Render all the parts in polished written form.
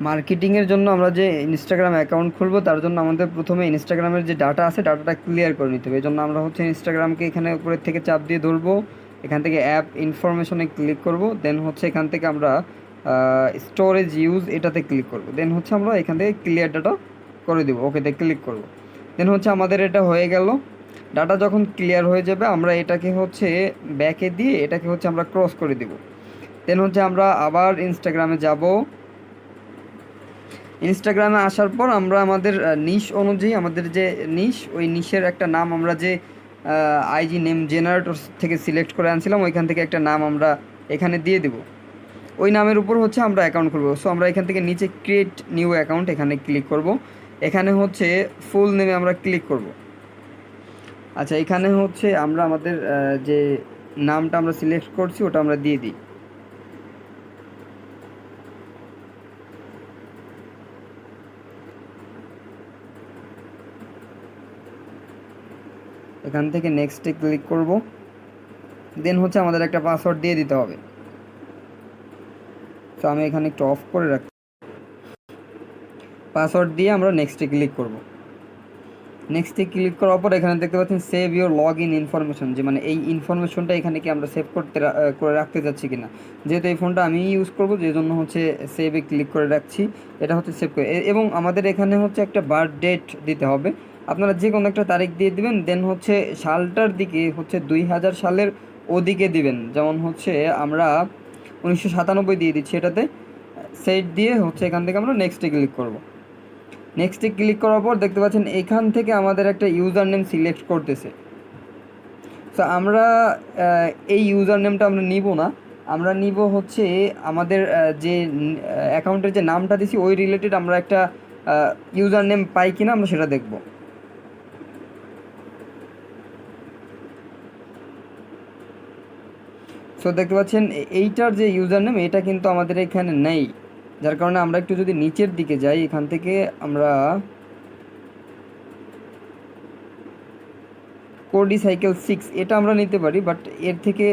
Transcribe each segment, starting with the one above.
মার্কেটিংয়ের জন্য আমরা যে ইনস্টাগ্রাম অ্যাকাউন্ট খুলবো তার জন্য আমাদের প্রথমে ইনস্টাগ্রামের যে ডাটা আছে ডাটাটা ক্লিয়ার করে নিতে হবে। এই জন্য আমরা হচ্ছে ইনস্টাগ্রামকে এখানে উপরের থেকে চাপ দিয়ে ধরবো, এখান থেকে অ্যাপ ইনফরমেশনে ক্লিক করব, দেন হচ্ছে এখান থেকে আমরা স্টোরেজ ইউজ এটাতে ক্লিক করব, দেন হচ্ছে আমরা এখান থেকে ক্লিয়ার ডাটা করে দেবো, ওকেতে ক্লিক করব। দেন হচ্ছে আমাদের এটা হয়ে গেল। ডাটা যখন ক্লিয়ার হয়ে যাবে আমরা এটাকে হচ্ছে ব্যাকে দিয়ে এটাকে হচ্ছে আমরা ক্রস করে দেব। দেন হচ্ছে আমরা আবার ইনস্টাগ্রামে যাব। ইনস্টাগ্রামে আসার পর আমরা আমাদের নিশ অনুযায়ী আমাদের যে নিশ, ওই নিশের একটা নাম আমরা যে আইজি নেম জেনারেটর থেকে সিলেক্ট করে আনছিলাম ওইখান থেকে একটা নাম আমরা এখানে দিয়ে দেব। ওই নামের উপর হচ্ছে আমরা অ্যাকাউন্ট খুলব। সো আমরা এখান থেকে নিচে ক্রিয়েট নিউ অ্যাকাউন্ট এখানে ক্লিক করব। এখানে হচ্ছে ফুল নেমে আমরা ক্লিক করব। আচ্ছা, এখানে হচ্ছে আমরা আমাদের যে নামটা আমরা সিলেক্ট করছি ওটা আমরা দিয়ে দিই। এখান থেকে নেক্সটে ক্লিক করব। দেন হচ্ছে আমাদের একটা পাসওয়ার্ড দিয়ে দিতে হবে। তো আমি এখানে একটু অফ করে রাখি। পাসওয়ার্ড দিয়ে আমরা নেক্সটে ক্লিক করব। নেক্সটে ক্লিক করার পর এখানে দেখতে পাচ্ছেন save your log in information, যে মানে এই ইনফরমেশনটা এখানে কি আমরা সেভ করে রাখতে যাচ্ছি কিনা। যেহেতু এই ফোনটা আমি ইউজ করবো যে জন্য হচ্ছে সেভে ক্লিক করে রাখছি। এটা হচ্ছে সেভ করে, এবং আমাদের এখানে হচ্ছে একটা বার্থ ডেট দিতে হবে। আপনারা যে কোনো একটা তারিখ দিয়ে দিবেন, দেন হচ্ছে সালটার দিকে হচ্ছে 2000 সালের ওদিকে দিবেন। যেমন হচ্ছে আমরা 1997 দিয়ে দিচ্ছি, এটাতে সেট দিয়ে হচ্ছে এখান থেকে আমরা নেক্সটে ক্লিক করব। নেক্সটে ক্লিক করার পর দেখতে পাচ্ছেন এখান থেকে আমাদের একটা ইউজার নেম সিলেক্ট করতেছে। সো আমরা এই ইউজার নেমটা আমরা নিব না, আমরা নিব হচ্ছে আমাদের যে অ্যাকাউন্টের যে নামটা দিছি ওই রিলেটেড আমরা একটা ইউজার নেম পাই কিনা আমরা সেটা দেখব। সো দেখতে পাচ্ছেন এইটার যে ইউজার নেম এটা কিন্তু আমাদের এখানে নেই, যার কারণে আমরা একটু যদি নিচের দিকে যাই এখান থেকে আমরা কোডি সাইকেল 6 এটা আমরা নিতে পারি, বাট এর থেকে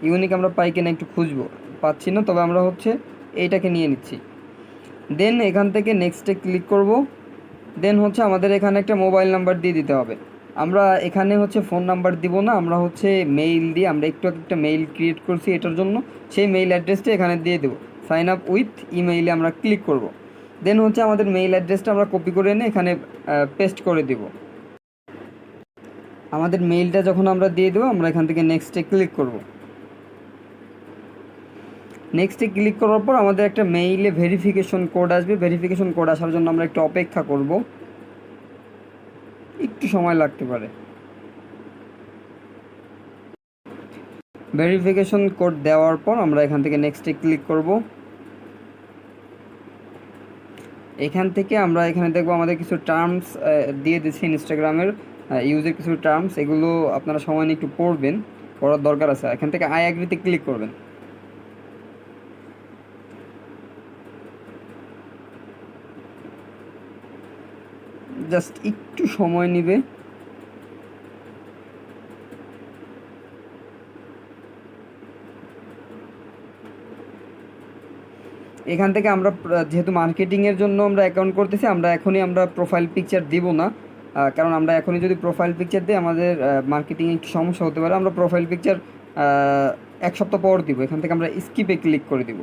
ইউনিক আমরা পাই কিনা একটু খুঁজবো, পাচ্ছি না। তবে আমরা হচ্ছে এইটাকে নিয়ে নিচ্ছি। দেন এখান থেকে নেক্সটে ক্লিক করব। দেন হচ্ছে আমাদের এখানে একটা মোবাইল নাম্বার দিয়ে দিতে হবে। আমরা এখানে হচ্ছে ফোন নাম্বার দিব না, আমরা হচ্ছে মেইল দিয়ে, আমরা একটু একটা মেইল ক্রিয়েট করছি এটার জন্য, সেই মেইল অ্যাড্রেসটা এখানে দিয়ে দেবো। সাইন আপ উইথ ইমেইলে আমরা ক্লিক করব। দেন হচ্ছে আমাদের মেইল অ্যাড্রেসটা আমরা কপি করে এনে এখানে পেস্ট করে দিব। আমাদের মেইলটা যখন আমরা দিয়ে দেবো আমরা এখান থেকে নেক্সটে ক্লিক করব। নেক্সটে ক্লিক করার পর আমাদের একটা মেইলে ভেরিফিকেশন কোড আসবে। ভেরিফিকেশন কোড আসার জন্য আমরা একটু অপেক্ষা করব, একটু সময় লাগতে পারে। ভেরিফিকেশন কোড দেওয়ার পর আমরা এখান থেকে নেক্সটে ক্লিক করব। এখান থেকে আমরা এখানে দেখব আমাদের কিছু টার্মস দিয়ে দিচ্ছি ইনস্টাগ্রামের ইউজের কিছু টার্মস, এগুলো আপনারা সময় নিয়ে একটু পড়বেন, পড়ার দরকার আছে। এখান থেকে আই অ্যাগ্রিতে ক্লিক করবেন। জাস্ট একটু সময় নেবে। এখান থেকে আমরা যেহেতু মার্কেটিংয়ের জন্য আমরা অ্যাকাউন্ট করতেছি, আমরা এখনই আমরা প্রোফাইল পিকচার দিব না, কারণ আমরা এখনই যদি প্রোফাইল পিকচার দিই আমাদের মার্কেটিংয়ে একটু সমস্যা হতে পারে। আমরা প্রোফাইল পিকচার 1 সপ্তাহ পর দিব। এখান থেকে আমরা স্কিপে ক্লিক করে দিব।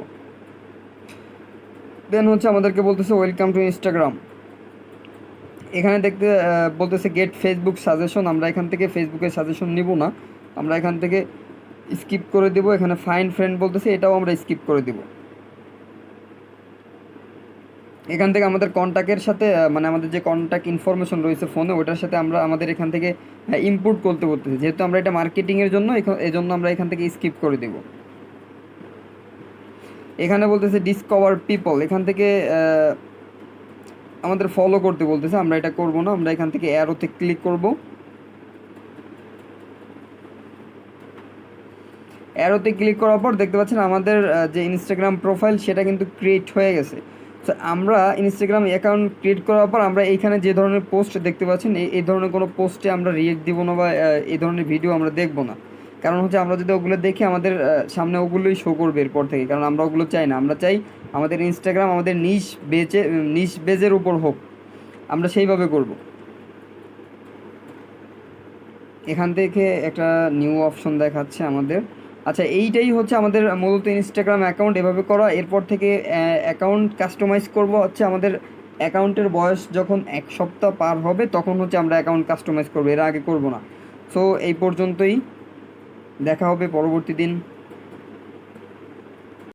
দেন হচ্ছে আমাদেরকে বলতেছে ওয়েলকাম টু ইনস্টাগ্রাম। এখানে দেখতে বলতেছে গেট ফেসবুক সাজেশন, আমরা এখান থেকে ফেসবুকের সাজেশন নিব না, আমরা এখান থেকে স্কিপ করে দিব। এখানে ফাইন্ড ফ্রেন্ড বলতেছে, এটাও আমরা স্কিপ করে দিব। এখান থেকে আমাদের কন্ট্যাক্টের সাথে মানে আমাদের যে কন্ট্যাক্ট ইনফরমেশন রয়েছে ফোনে ওটার সাথে আমরা আমাদের এখান থেকে ইম্পোর্ট করতে বলতেছি, যেহেতু আমরা এটা মার্কেটিংয়ের জন্য এই জন্য আমরা এখান থেকে স্কিপ করে দেব। এখানে বলতেছে ডিসকভার পিপল, এখান থেকে আমাদের ফলো করতে বলতেছে, আমরা এটা করব না, আমরা এখান থেকে অ্যারোতে ক্লিক করব। অ্যারোতে ক্লিক করার পর দেখতে পাচ্ছেন আমাদের যে ইনস্টাগ্রাম প্রোফাইল সেটা কিন্তু ক্রিয়েট হয়ে গেছে। তো আমরা ইনস্টাগ্রাম অ্যাকাউন্ট ক্রিয়েট করার পর আমরা এইখানে যে ধরনের পোস্ট দেখতে পাচ্ছেন এই ধরনের কোনো পোস্টে আমরা রিয়েক্ট দিব না বা এই ধরনের ভিডিও আমরা দেখব না। কারণ হচ্ছে আমরা যদি ওগুলো দেখি আমাদের সামনে ওগুলোই শো করবে এরপর থেকে, কারণ আমরা ওগুলো চাই না। আমরা চাই আমাদের ইনস্টাগ্রাম আমাদের নিশ বেজের উপর হোক, আমরা সেইভাবে করব। এখান থেকে একটা নিউ অপশন দেখাচ্ছে আমাদের। আচ্ছা, এইটাই হচ্ছে আমাদের মূলত ইনস্টাগ্রাম অ্যাকাউন্ট এভাবে করা। এরপর থেকে অ্যাকাউন্ট কাস্টমাইজ করব হচ্ছে আমাদের অ্যাকাউন্টের বয়স যখন 1 সপ্তাহ পার হবে তখন হচ্ছে আমরা অ্যাকাউন্ট কাস্টমাইজ করবো, এর আগে করব না। সো এই পর্যন্তই, দেখা হবে পরবর্তী দিন।